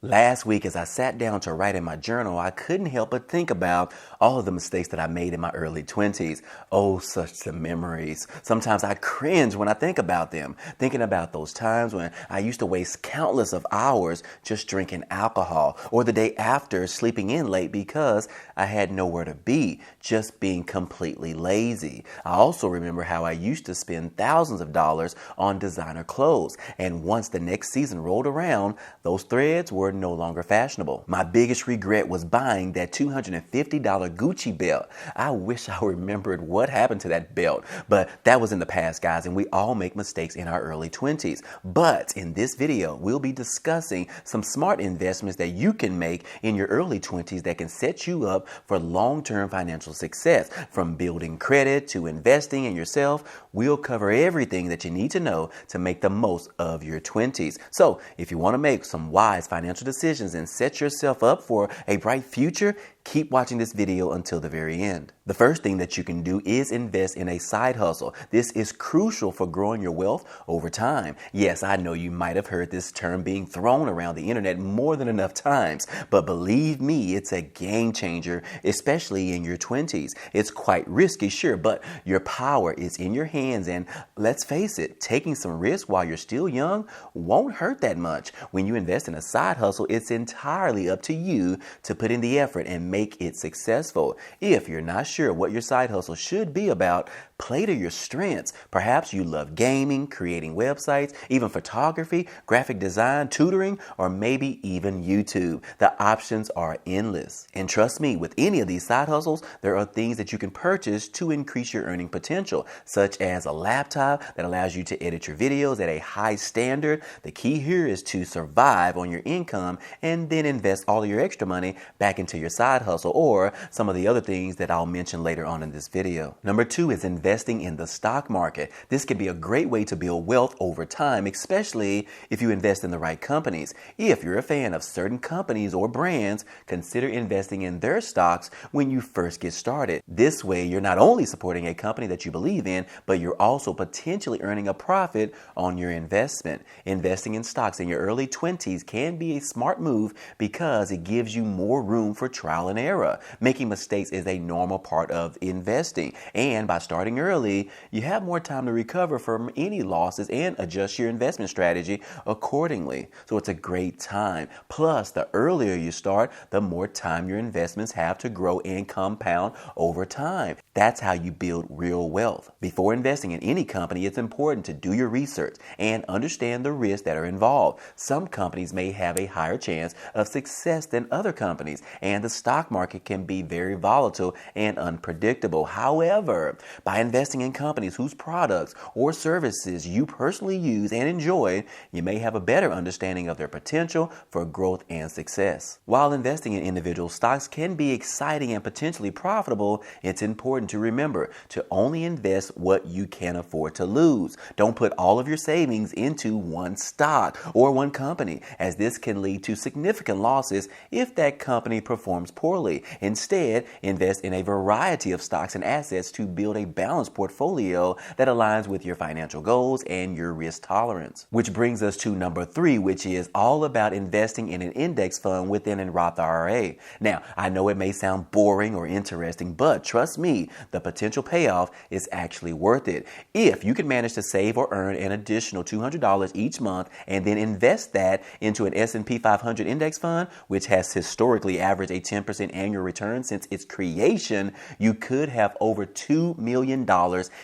Last week, as I sat down to write in my journal, I couldn't help but think about all of the mistakes that I made in my early 20s. Oh, such the memories. Sometimes I cringe when I think about them, thinking about those times when I used to waste countless of hours just drinking alcohol, or the day after sleeping in late because I had nowhere to be, just being completely lazy. I also remember how I used to spend thousands of dollars on designer clothes, and once the next season rolled around, those threads were no longer fashionable. My biggest regret was buying that $250 Gucci belt. I wish I remembered what happened to that belt, but that was in the past, guys, and we all make mistakes in our early 20s. But in this video, we'll be discussing some smart investments that you can make in your early 20s that can set you up for long-term financial success. From building credit to investing in yourself, we'll cover everything that you need to know to make the most of your 20s. So if you want to make some wise financial decisions and set yourself up for a bright future, keep watching this video until the very end. The first thing that you can do is invest in a side hustle. This is crucial for growing your wealth over time. Yes, I know you might have heard this term being thrown around the internet more than enough times, but believe me, it's a game changer, especially in your 20s. It's quite risky, sure, but your power is in your hands, and let's face it, taking some risk while you're still young won't hurt that much. When you invest in a side hustle, it's entirely up to you to put in the effort and make it successful. If you're not sure what your side hustle should be about, play to your strengths. Perhaps you love gaming, creating websites, even photography, graphic design, tutoring, or maybe even YouTube. The options are endless. And trust me, with any of these side hustles, there are things that you can purchase to increase your earning potential, such as a laptop that allows you to edit your videos at a high standard. The key here is to survive on your income and then invest all of your extra money back into your side hustle or some of the other things that I'll mention later on in this video. Number 2 is investing in the stock market. This can be a great way to build wealth over time, especially if you invest in the right companies. If you're a fan of certain companies or brands, consider investing in their stocks when you first get started. This way, you're not only supporting a company that you believe in, but you're also potentially earning a profit on your investment. Investing in stocks in your early 20s can be a smart move because it gives you more room for trial and error. Making mistakes is a normal part of investing, and by starting early, you have more time to recover from any losses and adjust your investment strategy accordingly. So it's a great time. Plus, the earlier you start, the more time your investments have to grow and compound over time. That's how you build real wealth. Before investing in any company, it's important to do your research and understand the risks that are involved. Some companies may have a higher chance of success than other companies, and the stock market can be very volatile and unpredictable. However, by investing in companies whose products or services you personally use and enjoy, you may have a better understanding of their potential for growth and success. While investing in individual stocks can be exciting and potentially profitable, it's important to remember to only invest what you can afford to lose. Don't put all of your savings into one stock or one company, as this can lead to significant losses if that company performs poorly. Instead, invest in a variety of stocks and assets to build a balanced portfolio that aligns with your financial goals and your risk tolerance. Which brings us to number 3, which is all about investing in an index fund within a Roth IRA. Now, I know it may sound boring or interesting, but trust me, the potential payoff is actually worth it. If you can manage to save or earn an additional $200 each month and then invest that into an S&P 500 index fund, which has historically averaged a 10% annual return since its creation, you could have over $2 million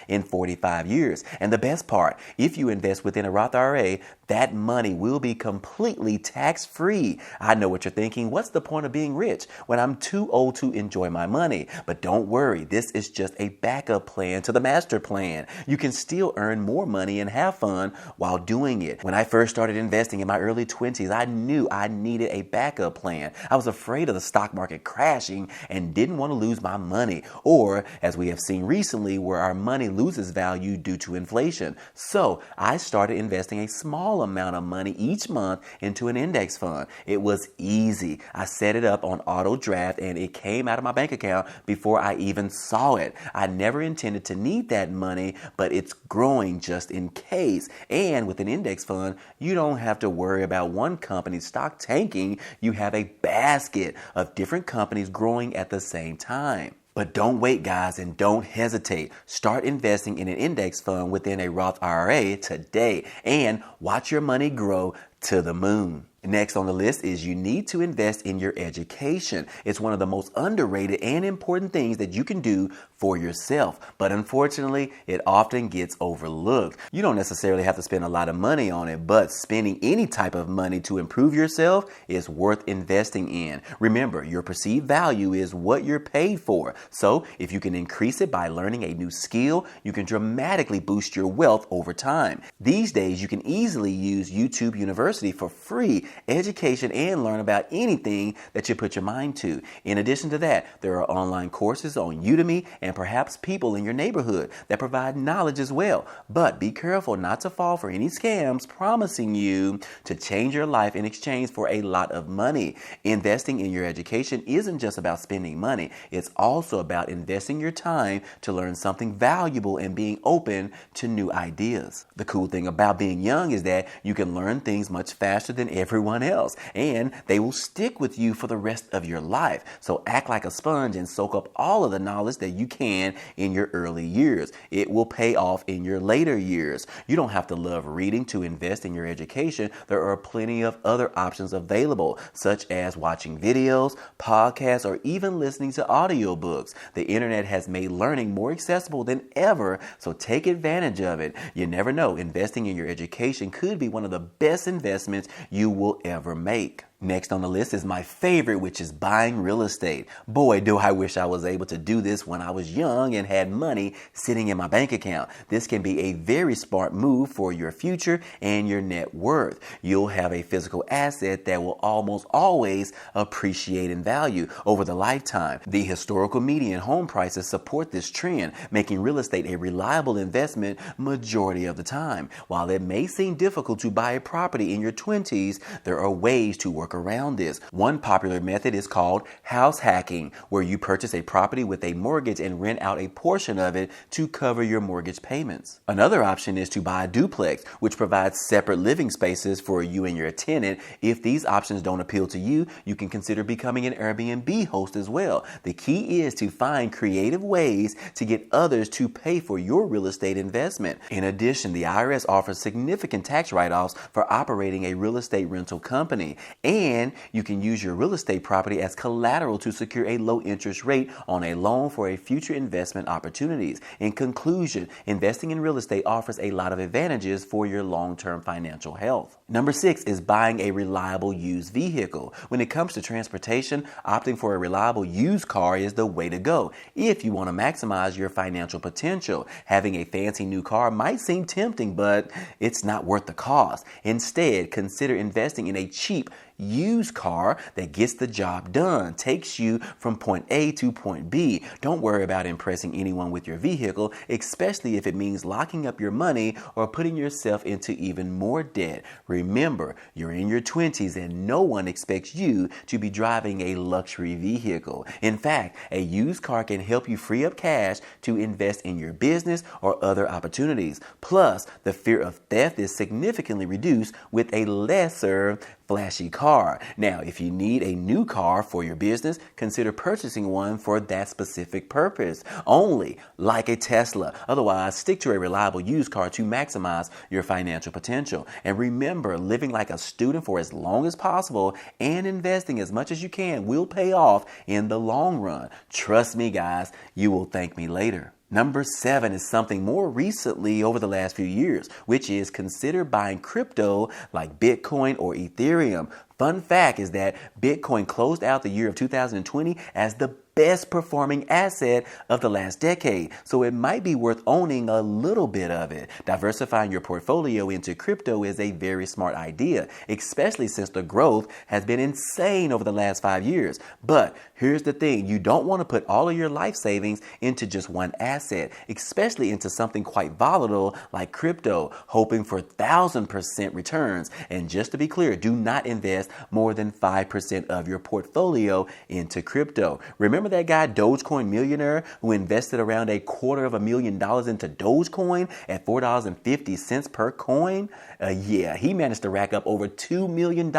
in 45 years. And the best part, if you invest within a Roth IRA, that money will be completely tax-free. I know what you're thinking. What's the point of being rich when I'm too old to enjoy my money? But don't worry, this is just a backup plan to the master plan. You can still earn more money and have fun while doing it. When I first started investing in my early 20s, I knew I needed a backup plan. I was afraid of the stock market crashing and didn't want to lose my money, or as we have seen recently, where our money loses value due to inflation. So I started investing a small small amount of money each month into an index fund. It was easy. I set it up on auto draft and it came out of my bank account before I even saw it. I never intended to need that money, but it's growing just in case. And with an index fund, you don't have to worry about one company's stock tanking. You have a basket of different companies growing at the same time. But don't wait, guys, and don't hesitate. Start investing in an index fund within a Roth IRA today and watch your money grow to the moon. Next on the list is you need to invest in your education. It's one of the most underrated and important things that you can do for yourself. But unfortunately, it often gets overlooked. You don't necessarily have to spend a lot of money on it, but spending any type of money to improve yourself is worth investing in. Remember, your perceived value is what you're paid for. So if you can increase it by learning a new skill, you can dramatically boost your wealth over time. These days, you can easily use YouTube University for free education and learn about anything that you put your mind to. In addition to that, there are online courses on Udemy and perhaps people in your neighborhood that provide knowledge as well. But be careful not to fall for any scams promising you to change your life in exchange for a lot of money. Investing in your education isn't just about spending money. It's also about investing your time to learn something valuable and being open to new ideas. The cool thing about being young is that you can learn things much faster than everyone else, and they will stick with you for the rest of your life. So act like a sponge and soak up all of the knowledge that you can in your early years. It will pay off in your later years. You don't have to love reading to invest in your education. There are plenty of other options available, such as watching videos, podcasts, or even listening to audiobooks. The internet has made learning more accessible than ever, so take advantage of it. You never know, investing in your education could be one of the best investments you will ever make. Next on the list is my favorite, which is buying real estate. Boy, do I wish I was able to do this when I was young and had money sitting in my bank account. This can be a very smart move for your future and your net worth. You'll have a physical asset that will almost always appreciate in value over the lifetime. The historical median home prices support this trend, making real estate a reliable investment majority of the time. While it may seem difficult to buy a property in your 20s, there are ways to work around this. One popular method is called house hacking, where you purchase a property with a mortgage and rent out a portion of it to cover your mortgage payments. Another option is to buy a duplex, which provides separate living spaces for you and your tenant. If these options don't appeal to you, you can consider becoming an Airbnb host as well. The key is to find creative ways to get others to pay for your real estate investment. In addition, the IRS offers significant tax write-offs for operating a real estate rental company. And you can use your real estate property as collateral to secure a low interest rate on a loan for a future investment opportunities. In conclusion, investing in real estate offers a lot of advantages for your long-term financial health. Number 6 is buying a reliable used vehicle. When it comes to transportation, opting for a reliable used car is the way to go. If you want to maximize your financial potential, having a fancy new car might seem tempting, but it's not worth the cost. Instead, consider investing in a cheap used car that gets the job done, takes you from point A to point B. Don't worry about impressing anyone with your vehicle, especially if it means locking up your money or putting yourself into even more debt. Remember, you're in your 20s and no one expects you to be driving a luxury vehicle. In fact, a used car can help you free up cash to invest in your business or other opportunities. Plus, the fear of theft is significantly reduced with a lesser flashy car. Now, if you need a new car for your business, consider purchasing one for that specific purpose, only like a Tesla. Otherwise, stick to a reliable used car to maximize your financial potential. And remember, living like a student for as long as possible and investing as much as you can will pay off in the long run. Trust me, guys, you will thank me later. Number 7 is something more recently over the last few years, which is consider buying crypto like Bitcoin or Ethereum. Fun fact is that Bitcoin closed out the year of 2020 as the best performing asset of the last decade, so it might be worth owning a little bit of it. Diversifying your portfolio into crypto is a very smart idea, especially since the growth has been insane over the last 5 years. But here's the thing, you don't want to put all of your life savings into just one asset, especially into something quite volatile like crypto, hoping for 1,000% returns. And just to be clear, do not invest more than 5% of your portfolio into crypto. Remember that guy, Dogecoin Millionaire, who invested around $250,000 into Dogecoin at $4.50 per coin? Yeah, he managed to rack up over $2 million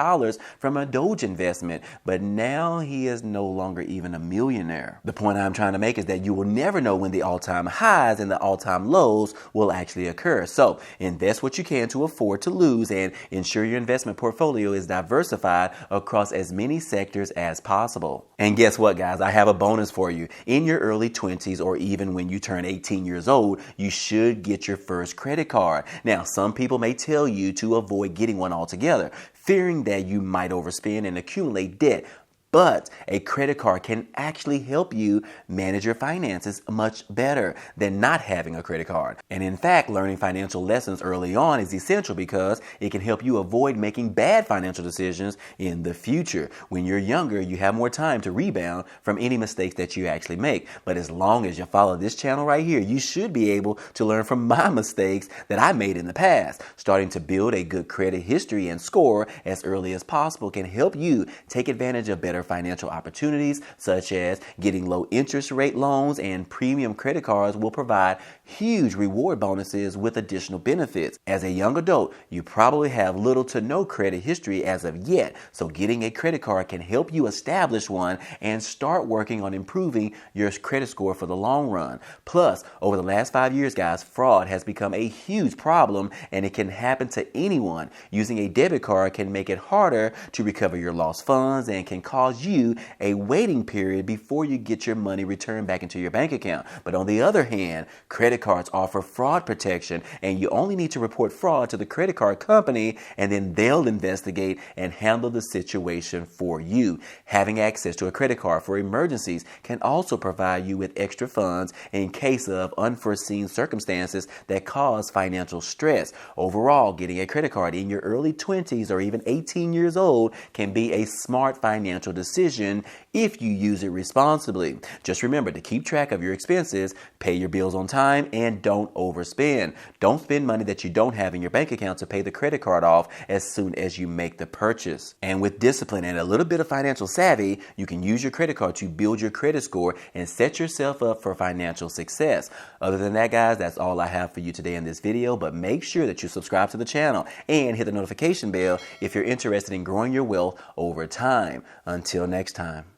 from a Doge investment, but now he is no longer even a millionaire. The point I'm trying to make is that you will never know when the all-time highs and the all-time lows will actually occur. So invest what you can to afford to lose and ensure your investment portfolio is diversified across as many sectors as possible. And guess what, guys? I have a bonus for you. In your early 20s or even when you turn 18 years old, you should get your first credit card. Now, some people may tell you to avoid getting one altogether, fearing that you might overspend and accumulate debt. But a credit card can actually help you manage your finances much better than not having a credit card. And in fact, learning financial lessons early on is essential because it can help you avoid making bad financial decisions in the future. When you're younger, you have more time to rebound from any mistakes that you actually make. But as long as you follow this channel right here, you should be able to learn from my mistakes that I made in the past. Starting to build a good credit history and score as early as possible can help you take advantage of better financial opportunities, such as getting low interest rate loans, and premium credit cards will provide huge reward bonuses with additional benefits. As a young adult, you probably have little to no credit history as of yet, so getting a credit card can help you establish one and start working on improving your credit score for the long run. Plus, over the last 5 years, guys, fraud has become a huge problem and it can happen to anyone. Using a debit card can make it harder to recover your lost funds and can cause you a waiting period before you get your money returned back into your bank account. But on the other hand, credit cards offer fraud protection, and you only need to report fraud to the credit card company, and then they'll investigate and handle the situation for you. Having access to a credit card for emergencies can also provide you with extra funds in case of unforeseen circumstances that cause financial stress. Overall, getting a credit card in your early 20s or even 18 years old can be a smart financial decision if you use it responsibly. Just remember to keep track of your expenses, pay your bills on time, and don't overspend. Don't spend money that you don't have in your bank account to pay the credit card off as soon as you make the purchase. And with discipline and a little bit of financial savvy, you can use your credit card to build your credit score and set yourself up for financial success. Other than that, guys, that's all I have for you today in this video, but make sure that you subscribe to the channel and hit the notification bell if you're interested in growing your wealth over time. Until next time.